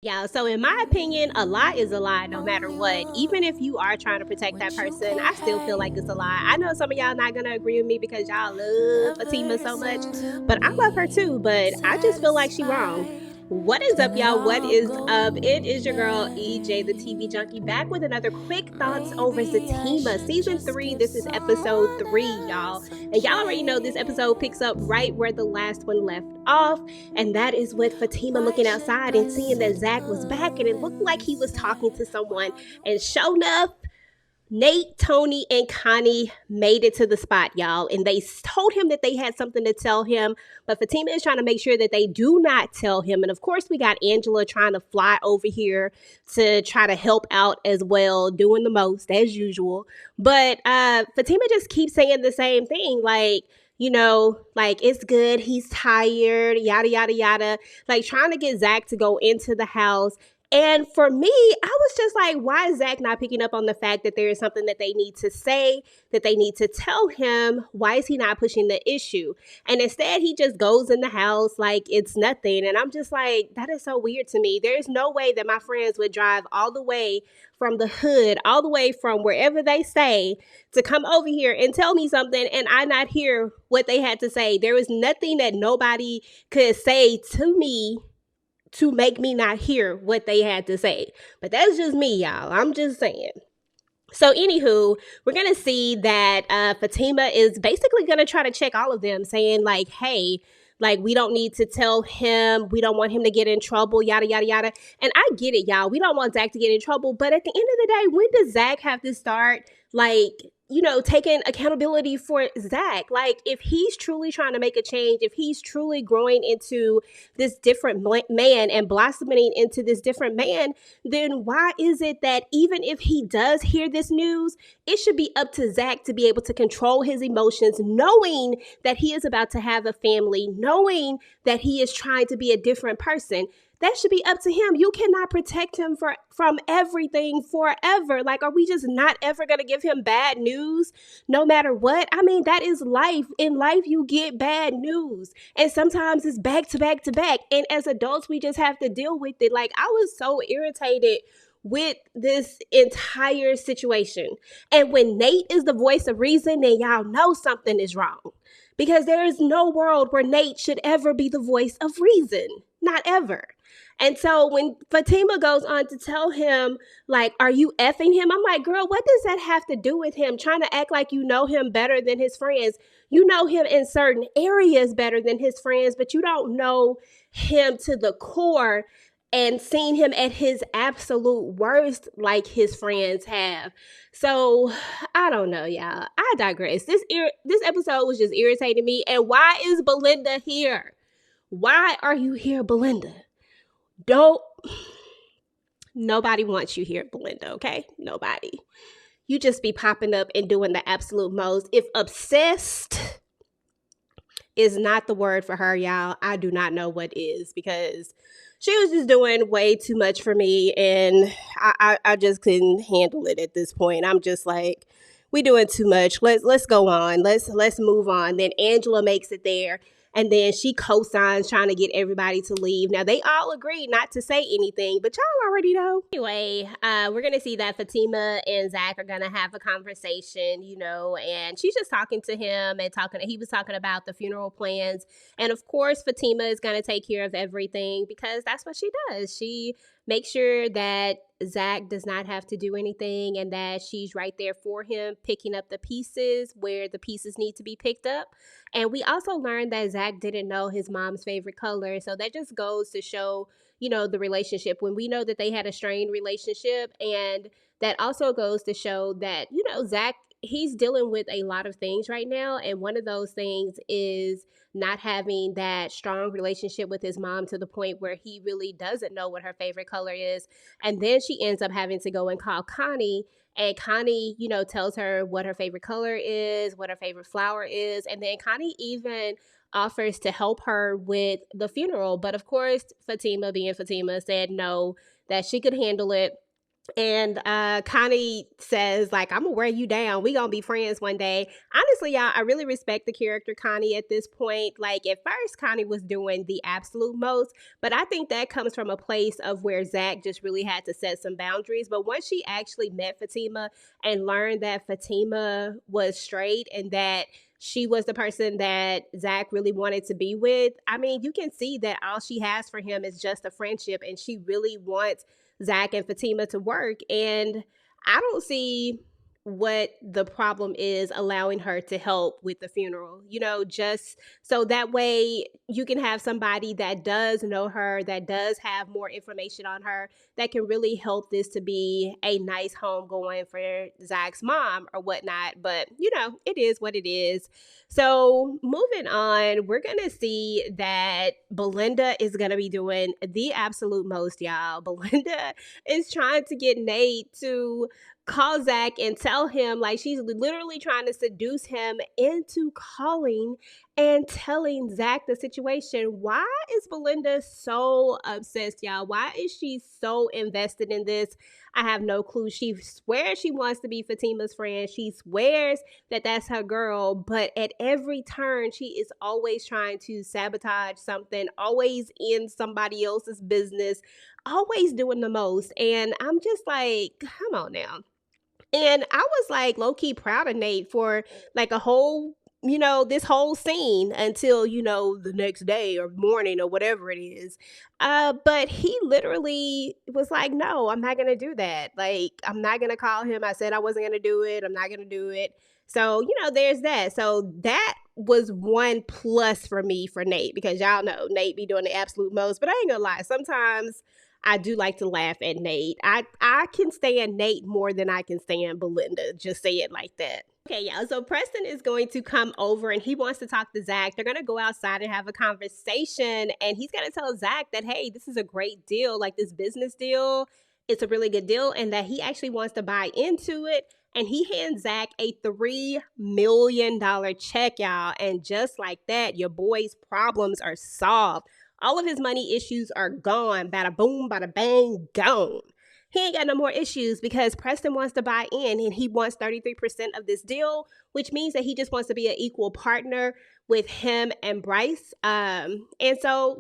Yeah, so in my opinion, a lie is a lie no matter what. Even if you are trying to protect that person, I still feel like it's a lie. I know some of y'all not gonna agree with me because y'all love Fatima so much, but I love her too, but I just feel like she wrong. What is up, y'all? What is up? It is your girl EJ, the TV junkie, back with another quick thoughts over Zatima, season 3. This is episode 3, y'all. And y'all already know this episode picks up right where the last one left off. And that is with Fatima looking outside and seeing that Zach was back, and it looked like he was talking to someone. And sure enough, Nate, Tony, and Connie made it to the spot, y'all, and they told him that they had something to tell him, but Fatima is trying to make sure that they do not tell him. And of course, we got Angela trying to fly over here to try to help out as well, doing the most as usual. But Fatima just keeps saying the same thing, like, like, it's good, he's tired, yada, yada, yada, like trying to get Zach to go into the house. And for me, I was just like, why is Zach not picking up on the fact that there is something that they need to say, that they need to tell him? Why is he not pushing the issue? And instead, he just goes in the house like it's nothing. And I'm just like, that is so weird to me. There's no way that my friends would drive all the way from the hood, all the way from wherever they stay, to come over here and tell me something and I not hear what they had to say. There was nothing that nobody could say to me to make me not hear what they had to say. But that's just me, y'all. I'm just saying. So anywho, we're going to see that Fatima is basically going to try to check all of them, saying like, hey, like, we don't need to tell him. We don't want him to get in trouble, yada, yada, yada. And I get it, y'all. We don't want Zach to get in trouble. But at the end of the day, when does Zach have to start, like, taking accountability for Zach? Like, if he's truly trying to make a change, if he's truly growing into this different man and blossoming into this different man, then why is it that even if he does hear this news, it should be up to Zach to be able to control his emotions, knowing that he is about to have a family, knowing that he is trying to be a different person? That should be up to him. You cannot protect him from everything forever. Like, are we just not ever going to give him bad news no matter what? I mean, that is life. In life, you get bad news. And sometimes it's back to back to back. And as adults, we just have to deal with it. Like, I was so irritated with this entire situation. And when Nate is the voice of reason, then y'all know something is wrong. Because there is no world where Nate should ever be the voice of reason. Not ever. And so when Fatima goes on to tell him, like, are you effing him? I'm like, girl, what does that have to do with him? Trying to act like you know him better than his friends. You know him in certain areas better than his friends, but you don't know him to the core and seen him at his absolute worst like his friends have. So I don't know, y'all. I digress. This episode was just irritating me. And why is Belinda here? Why are you here, Belinda? Nobody wants you here, Belinda, okay? Nobody. You just be popping up and doing the absolute most. If obsessed is not the word for her, y'all, I do not know what is, because she was just doing way too much for me, and I just couldn't handle it at this point. I'm just like, we doing too much. Let's go on. Let's move on. Then Angela makes it there. And then she co-signs trying to get everybody to leave. Now, they all agree not to say anything, but y'all already know. Anyway, we're going to see that Fatima and Zach are going to have a conversation, and she's just talking to him and he was talking about the funeral plans. And of course, Fatima is going to take care of everything because that's what she does. She makes sure that Zach does not have to do anything and that she's right there for him, picking up the pieces where the pieces need to be picked up. And we also learned that Zach didn't know his mom's favorite color. So that just goes to show, the relationship when we know that they had a strained relationship. And that also goes to show that, Zach, he's dealing with a lot of things right now. And one of those things is not having that strong relationship with his mom to the point where he really doesn't know what her favorite color is. And then she ends up having to go and call Connie. And Connie, tells her what her favorite color is, what her favorite flower is. And then Connie even offers to help her with the funeral. But of course, Fatima, being Fatima, said no, that she could handle it. And Connie says, like, I'm gonna wear you down. We gonna be friends one day. Honestly, y'all, I really respect the character Connie at this point. Like, at first, Connie was doing the absolute most, but I think that comes from a place of where Zach just really had to set some boundaries. But once she actually met Fatima and learned that Fatima was straight and that she was the person that Zach really wanted to be with, I mean, you can see that all she has for him is just a friendship, and she really wants Zach and Fatima to work. And I don't see what the problem is allowing her to help with the funeral, just so that way you can have somebody that does know her, that does have more information on her, that can really help this to be a nice home going for Zach's mom or whatnot. But, it is what it is. So moving on, we're going to see that Belinda is going to be doing the absolute most, y'all. Belinda is trying to get Nate to call Zach and tell him, like, she's literally trying to seduce him into calling and telling Zach the situation. Why is Belinda so obsessed, y'all? Why is she so invested in this? I have no clue. She swears she wants to be Fatima's friend. She swears that that's her girl, but at every turn, she is always trying to sabotage something, always in somebody else's business, always doing the most. And I'm just like, come on now. And I was like low key proud of Nate for like a whole, this whole scene until, the next day or morning or whatever it is. But he literally was like, no, I'm not going to do that. Like, I'm not going to call him. I said I wasn't going to do it. I'm not going to do it. So, there's that. So that was 1+ for me for Nate, because y'all know Nate be doing the absolute most. But I ain't gonna lie, sometimes I do like to laugh at Nate. I can stand Nate more than I can stand Belinda. Just say it like that. Okay, y'all. So Preston is going to come over and he wants to talk to Zach. They're going to go outside and have a conversation. And he's going to tell Zach that, hey, this is a great deal. Like, this business deal, it's a really good deal. And that he actually wants to buy into it. And he hands Zach a $3 million check, y'all. And just like that, your boy's problems are solved. All of his money issues are gone. Bada boom, bada bang, gone. He ain't got no more issues because Preston wants to buy in and he wants 33% of this deal, which means that he just wants to be an equal partner with him and Bryce. And so,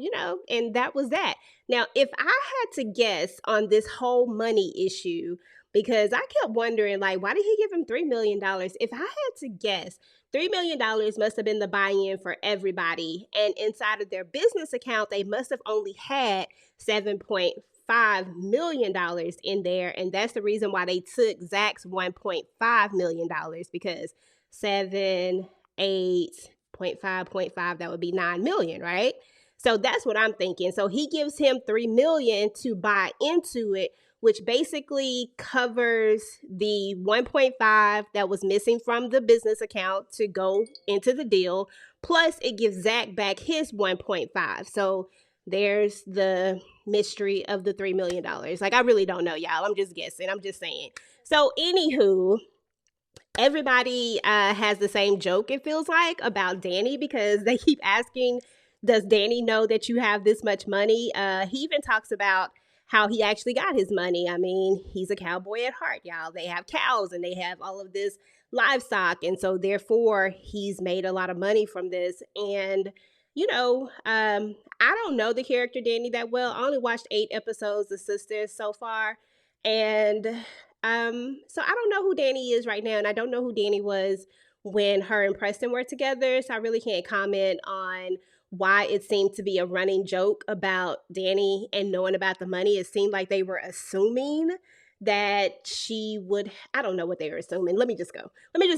and that was that. Now, if I had to guess on this whole money issue, because I kept wondering, like, why did he give him $3 million? If I had to guess, $3 million must have been the buy-in for everybody. And inside of their business account, they must have only had $7.5 million in there. And that's the reason why they took Zach's $1.5 million, because 7, 8, 0.5, that would be 9 million, right? So that's what I'm thinking. So he gives him 3 million to buy into it, which basically covers the 1.5 that was missing from the business account to go into the deal. Plus, it gives Zach back his 1.5. So there's the mystery of the $3 million. Like, I really don't know, y'all. I'm just guessing. I'm just saying. So, anywho, everybody has the same joke, it feels like, about Danny, because they keep asking, does Danny know that you have this much money? He even talks about how he actually got his money. I mean, he's a cowboy at heart, y'all. They have cows and they have all of this livestock. And so therefore, he's made a lot of money from this. And, I don't know the character Danny that well. I only watched 8 episodes of Sisters so far. And so I don't know who Danny is right now. And I don't know who Danny was when her and Preston were together. So I really can't comment on why it seemed to be a running joke about Danny and knowing about the money. It seemed like they were assuming that she would, I don't know what they were assuming. Let me just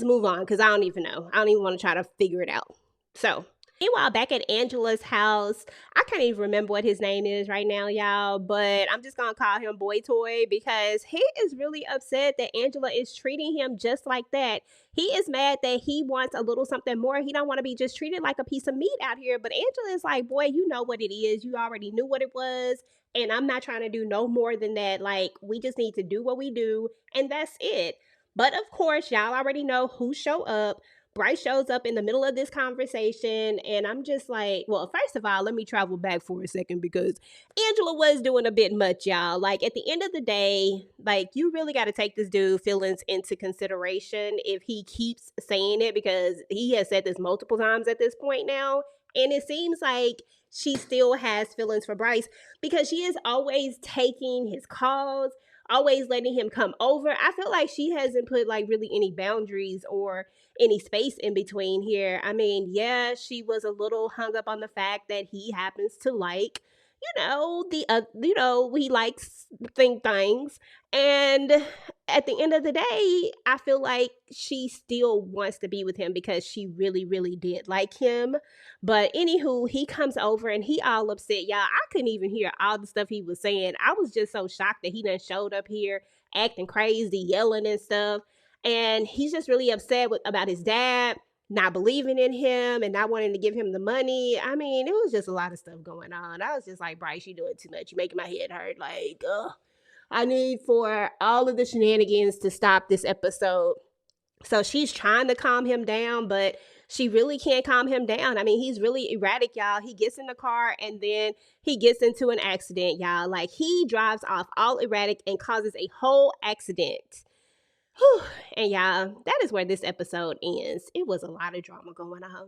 move on, because I don't even know. I don't even want to try to figure it out. So meanwhile, back at Angela's house, I can't even remember what his name is right now, y'all, but I'm just going to call him Boy Toy, because he is really upset that Angela is treating him just like that. He is mad that he wants a little something more. He don't want to be just treated like a piece of meat out here. But Angela is like, boy, you know what it is. You already knew what it was. And I'm not trying to do no more than that. Like, we just need to do what we do. And that's it. But of course, y'all already know who show up Bryce shows up in the middle of this conversation, and I'm just like, well, first of all, let me travel back for a second because Angela was doing a bit much, y'all. Like, at the end of the day, like, you really got to take this dude's feelings into consideration if he keeps saying it, because he has said this multiple times at this point now. And it seems like she still has feelings for Bryce because she is always taking his calls, always letting him come over. I feel like she hasn't put like really any boundaries or any space in between here. I mean, yeah, she was a little hung up on the fact that he happens to like, he likes think things. And at the end of the day, I feel like she still wants to be with him because she really, really did like him. But anywho, he comes over and he all upset. Y'all, I couldn't even hear all the stuff he was saying. I was just so shocked that he done showed up here acting crazy, yelling and stuff. And he's just really upset about his dad not believing in him and not wanting to give him the money. I mean, it was just a lot of stuff going on. I was just like, Bryce, you doing too much. You're making my head hurt. Like, I need for all of the shenanigans to stop this episode. So she's trying to calm him down, but she really can't calm him down. I mean, he's really erratic, y'all. He gets in the car and then he gets into an accident, y'all. Like, he drives off all erratic and causes a whole accident. Whew. And y'all, that is where this episode ends. It was a lot of drama going on.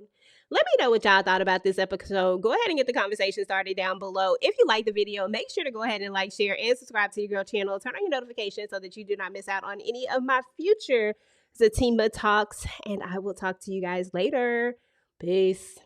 Let me know what y'all thought about this episode. Go ahead and get the conversation started down below. If you like the video, make sure to go ahead and like, share, and subscribe to your girl channel. Turn on your notifications so that you do not miss out on any of my future Zatima talks. And I will talk to you guys later. Peace.